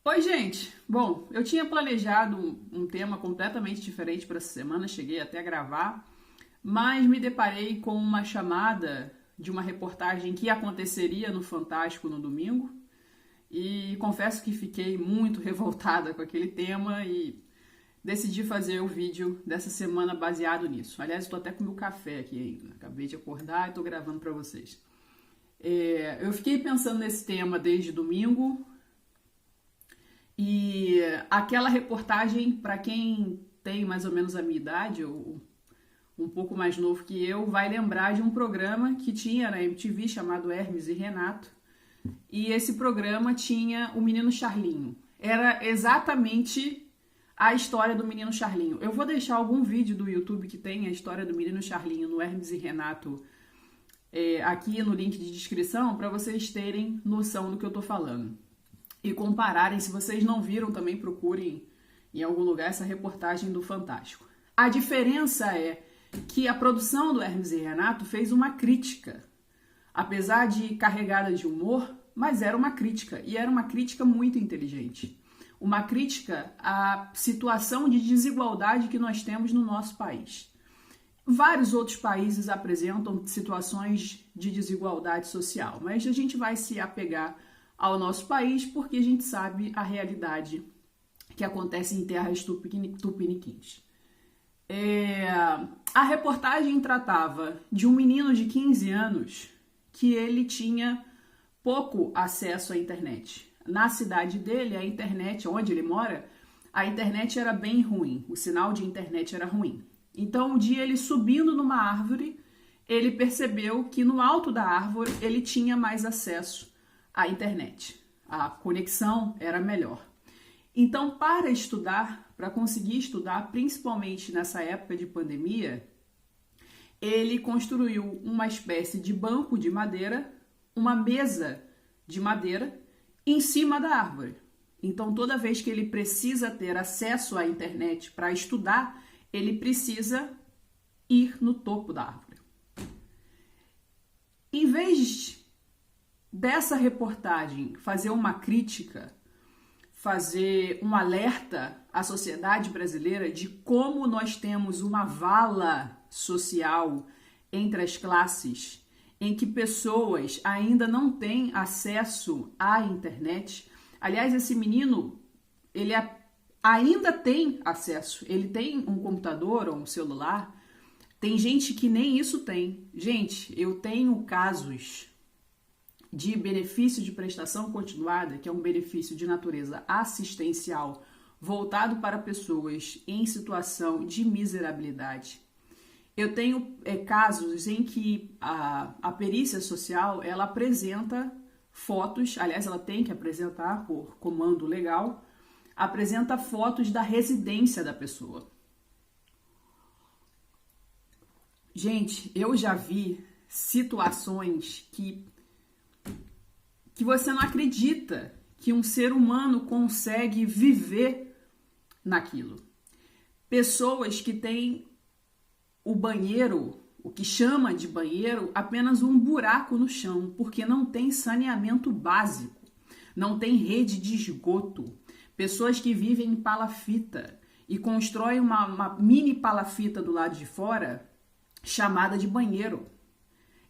Oi, gente! Bom, eu tinha planejado um tema completamente diferente para essa semana, cheguei até a gravar, mas me deparei com uma chamada de uma reportagem que aconteceria no Fantástico no domingo e confesso que fiquei muito revoltada com aquele tema e decidi fazer o vídeo dessa semana baseado nisso. Aliás, estou até com meu café aqui ainda, acabei de acordar e estou gravando para vocês. Eu fiquei pensando nesse tema desde domingo. E aquela reportagem, para quem tem mais ou menos a minha idade, ou um pouco mais novo que eu, vai lembrar de um programa que tinha na MTV chamado Hermes e Renato. E esse programa tinha o menino Charlinho. Era exatamente a história do menino Charlinho. Eu vou deixar algum vídeo do YouTube que tem a história do menino Charlinho no Hermes e Renato aqui no link de descrição para vocês terem noção do que eu tô falando. E compararem, se vocês não viram, também procurem em algum lugar essa reportagem do Fantástico. A diferença é que a produção do Hermes e Renato fez uma crítica, apesar de carregada de humor, mas era uma crítica, e era uma crítica muito inteligente. Uma crítica à situação de desigualdade que nós temos no nosso país. Vários outros países apresentam situações de desigualdade social, mas a gente vai se apegar ao nosso país, porque a gente sabe a realidade que acontece em terras tupiniquins. A reportagem tratava de um menino de 15 anos que ele tinha pouco acesso à internet. Na cidade dele, a internet, onde ele mora, a internet era bem ruim, o sinal de internet era ruim. Então, um dia ele subindo numa árvore, ele percebeu que no alto da árvore ele tinha mais acesso a internet. A conexão era melhor. Então, para estudar, para conseguir estudar, principalmente nessa época de pandemia, ele construiu uma espécie de banco de madeira, uma mesa de madeira em cima da árvore. Então, toda vez que ele precisa ter acesso à internet para estudar, ele precisa ir no topo da árvore. Em vez dessa reportagem fazer uma crítica, fazer um alerta à sociedade brasileira de como nós temos uma vala social entre as classes, em que pessoas ainda não têm acesso à internet. Aliás, esse menino, ele ainda tem acesso, ele tem um computador ou um celular. Tem gente que nem isso tem. Gente, eu tenho casos de benefício de prestação continuada, que é um benefício de natureza assistencial voltado para pessoas em situação de miserabilidade. Eu tenho casos em que a perícia social, ela apresenta fotos, aliás, ela tem que apresentar por comando legal, apresenta fotos da residência da pessoa. Gente, eu já vi situações que você não acredita que um ser humano consegue viver naquilo. Pessoas que têm o banheiro, o que chama de banheiro, apenas um buraco no chão, porque não tem saneamento básico, não tem rede de esgoto. Pessoas que vivem em palafita e constroem uma mini palafita do lado de fora, chamada de banheiro.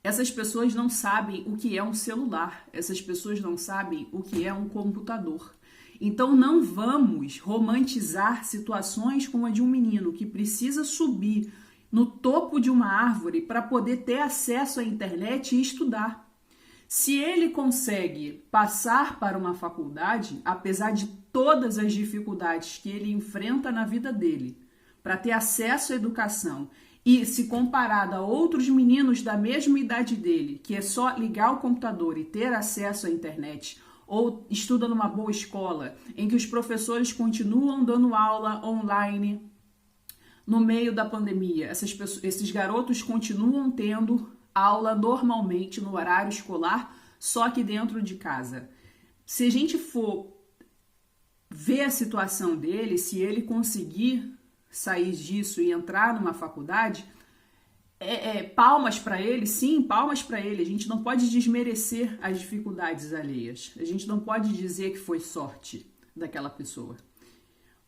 Essas pessoas não sabem o que é um celular, essas pessoas não sabem o que é um computador. Então não vamos romantizar situações como a de um menino que precisa subir no topo de uma árvore para poder ter acesso à internet e estudar. Se ele consegue passar para uma faculdade, apesar de todas as dificuldades que ele enfrenta na vida dele, para ter acesso à educação, e se comparado a outros meninos da mesma idade dele, que é só ligar o computador e ter acesso à internet, ou estuda numa boa escola, em que os professores continuam dando aula online no meio da pandemia, esses garotos continuam tendo aula normalmente no horário escolar, só que dentro de casa. Se a gente for ver a situação dele, se ele conseguir sair disso e entrar numa faculdade, palmas para ele, sim, palmas para ele. A gente não pode desmerecer as dificuldades alheias. A gente não pode dizer que foi sorte. daquela pessoa.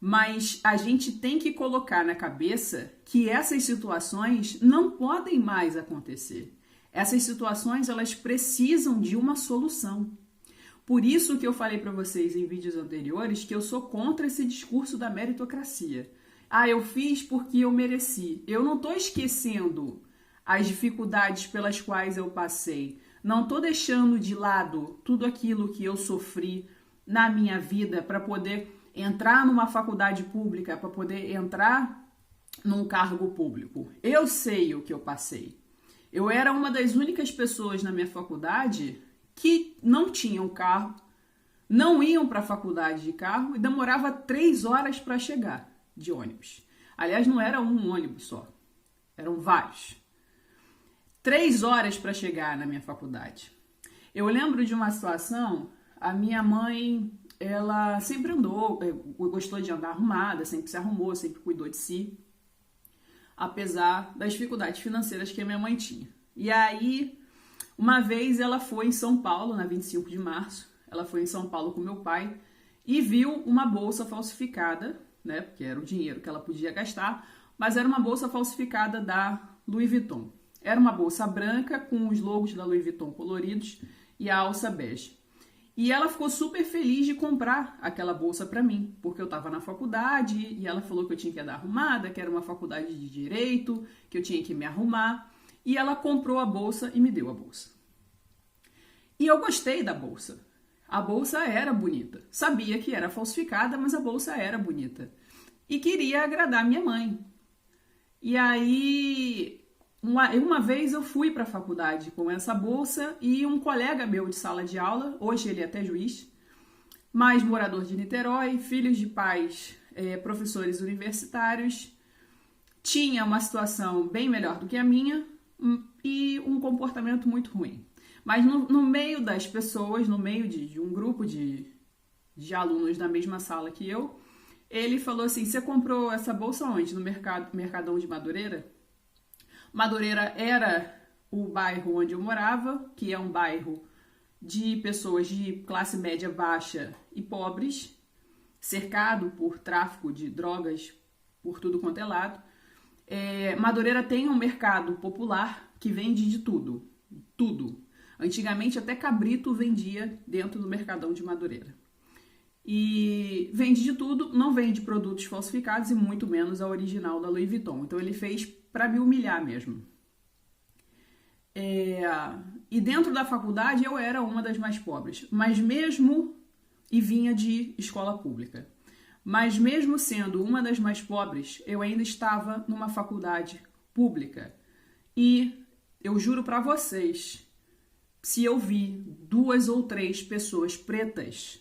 Mas a gente tem que colocar na cabeça que essas situações não podem mais acontecer. Essas situações, elas precisam de uma solução. Por isso que eu falei para vocês em vídeos anteriores que eu sou contra esse discurso da meritocracia. Ah, eu fiz porque eu mereci. Eu não estou esquecendo as dificuldades pelas quais eu passei. Não estou deixando de lado tudo aquilo que eu sofri na minha vida para poder entrar numa faculdade pública, para poder entrar num cargo público. Eu sei o que eu passei. Eu era uma das únicas pessoas na minha faculdade que não tinham carro, não iam para a faculdade de carro e demorava 3 horas para chegar de ônibus. Aliás, não era um ônibus só, eram vários. 3 horas para chegar na minha faculdade. Eu lembro de uma situação, a minha mãe, ela sempre andou, gostou de andar arrumada, sempre se arrumou, sempre cuidou de si, apesar das dificuldades financeiras que a minha mãe tinha. E aí, uma vez ela foi em São Paulo, na 25 de março, ela foi em São Paulo com meu pai e viu uma bolsa falsificada, né, porque era o dinheiro que ela podia gastar, mas era uma bolsa falsificada da Louis Vuitton. Era uma bolsa branca com os logos da Louis Vuitton coloridos e a alça bege. E ela ficou super feliz de comprar aquela bolsa para mim, porque eu estava na faculdade e ela falou que eu tinha que andar arrumada, que era uma faculdade de direito, que eu tinha que me arrumar. E ela comprou a bolsa e me deu a bolsa. E eu gostei da bolsa. A bolsa era bonita. Sabia que era falsificada, mas a bolsa era bonita. E queria agradar minha mãe. E aí, uma vez eu fui para a faculdade com essa bolsa e um colega meu de sala de aula, hoje ele é até juiz, mas morador de Niterói, filhos de pais, professores universitários, tinha uma situação bem melhor do que a minha e um comportamento muito ruim. Mas no meio das pessoas, no meio de um grupo de alunos da mesma sala que eu, ele falou assim: você comprou essa bolsa onde? No Mercadão de Madureira? Madureira era o bairro onde eu morava, que é um bairro de pessoas de classe média baixa e pobres, cercado por tráfico de drogas por tudo quanto é lado. Madureira tem um mercado popular que vende de tudo, tudo. Antigamente até cabrito vendia dentro do Mercadão de Madureira. E vende de tudo, não vende produtos falsificados e muito menos a original da Louis Vuitton. Então ele fez para me humilhar mesmo. E dentro da faculdade eu era uma das mais pobres, mas mesmo, e vinha de escola pública. Mas mesmo sendo uma das mais pobres, eu ainda estava numa faculdade pública. E eu juro para vocês, se eu vi 2 ou 3 pessoas pretas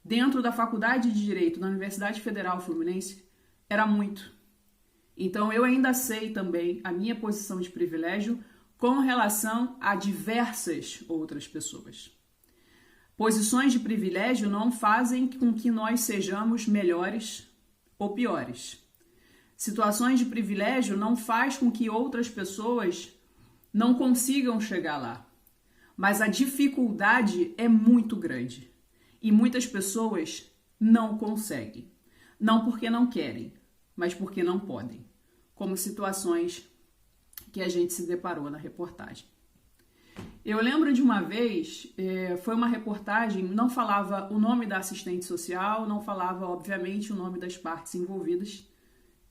dentro da faculdade de Direito da Universidade Federal Fluminense, era muito. Então eu ainda sei também a minha posição de privilégio com relação a diversas outras pessoas. Posições de privilégio não fazem com que nós sejamos melhores ou piores. Situações de privilégio não faz com que outras pessoas não consigam chegar lá. Mas a dificuldade é muito grande e muitas pessoas não conseguem. Não porque não querem, mas porque não podem. Como situações que a gente se deparou na reportagem. Eu lembro de uma vez, foi uma reportagem, não falava o nome da assistente social, não falava, obviamente, o nome das partes envolvidas.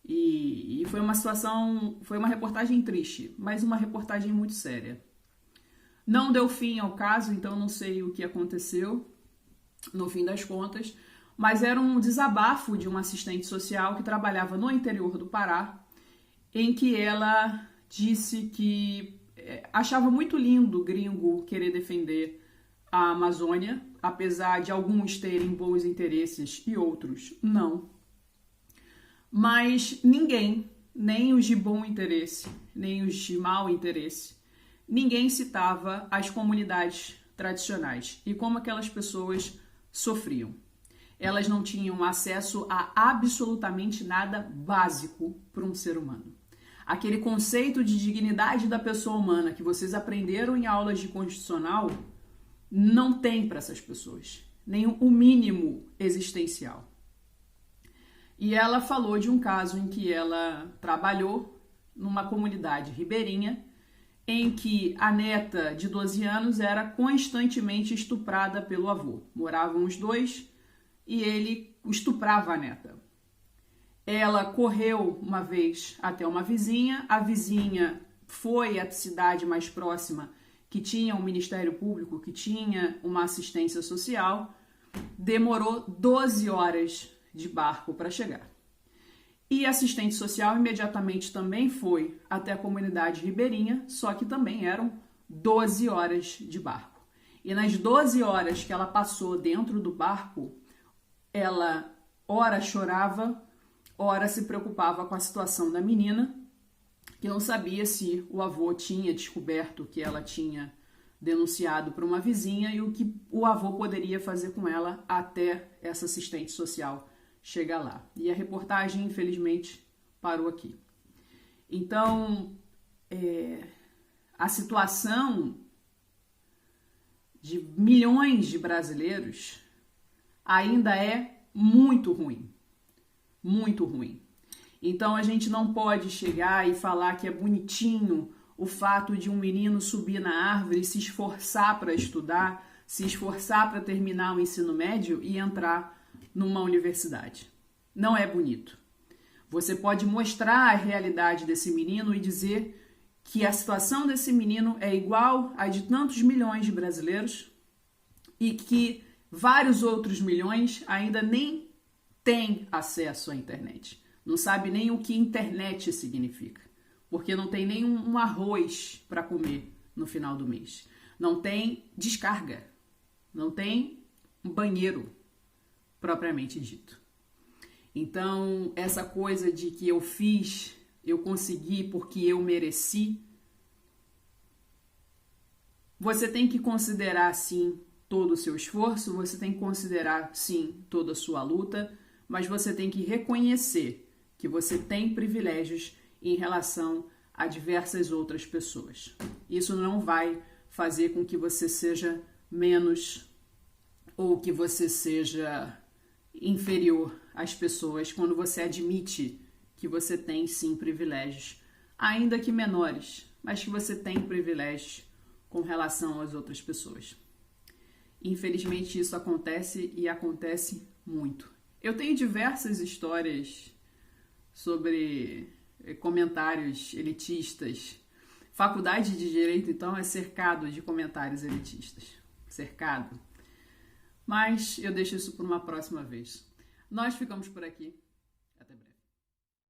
E foi uma situação, foi uma reportagem triste, mas uma reportagem muito séria. Não deu fim ao caso, então não sei o que aconteceu no fim das contas, mas era um desabafo de uma assistente social que trabalhava no interior do Pará, em que ela disse que achava muito lindo o gringo querer defender a Amazônia, apesar de alguns terem bons interesses e outros não. Mas ninguém, nem os de bom interesse, nem os de mau interesse, ninguém citava as comunidades tradicionais e como aquelas pessoas sofriam. Elas não tinham acesso a absolutamente nada básico para um ser humano. Aquele conceito de dignidade da pessoa humana que vocês aprenderam em aulas de constitucional não tem para essas pessoas. nem o mínimo existencial. E ela falou de um caso em que ela trabalhou numa comunidade ribeirinha, em que a neta de 12 anos era constantemente estuprada pelo avô. Moravam os dois e ele estuprava a neta. Ela correu uma vez até uma vizinha, a vizinha foi à cidade mais próxima, que tinha um Ministério Público, que tinha uma assistência social, demorou 12 horas de barco para chegar. E a assistente social imediatamente também foi até a comunidade ribeirinha, só que também eram 12 horas de barco. E nas 12 horas que ela passou dentro do barco, ela ora chorava, ora se preocupava com a situação da menina, que não sabia se o avô tinha descoberto que ela tinha denunciado para uma vizinha e o que o avô poderia fazer com ela até essa assistente social chegar lá. E a reportagem, infelizmente, parou aqui. Então, a situação de milhões de brasileiros ainda é muito ruim. Muito ruim. Então, a gente não pode chegar e falar que é bonitinho o fato de um menino subir na árvore, se esforçar para estudar, se esforçar para terminar o ensino médio e entrar numa universidade. Não é bonito. Você pode mostrar a realidade desse menino e dizer que a situação desse menino é igual à de tantos milhões de brasileiros e que vários outros milhões ainda nem têm acesso à internet. Não sabe nem o que internet significa, porque não tem nem um arroz para comer no final do mês. Não tem descarga, não tem um banheiro propriamente dito. Então, essa coisa de que eu fiz, eu consegui porque eu mereci, você tem que considerar, sim, todo o seu esforço, você tem que considerar, sim, toda a sua luta, mas você tem que reconhecer que você tem privilégios em relação a diversas outras pessoas. Isso não vai fazer com que você seja menos ou que você seja inferior às pessoas quando você admite que você tem sim privilégios, ainda que menores, mas que você tem privilégios com relação às outras pessoas. Infelizmente isso acontece e acontece muito. Eu tenho diversas histórias sobre comentários elitistas. Faculdade de Direito, então, é cercado de comentários elitistas. Cercado. Mas eu deixo isso para uma próxima vez. Nós ficamos por aqui. Até breve.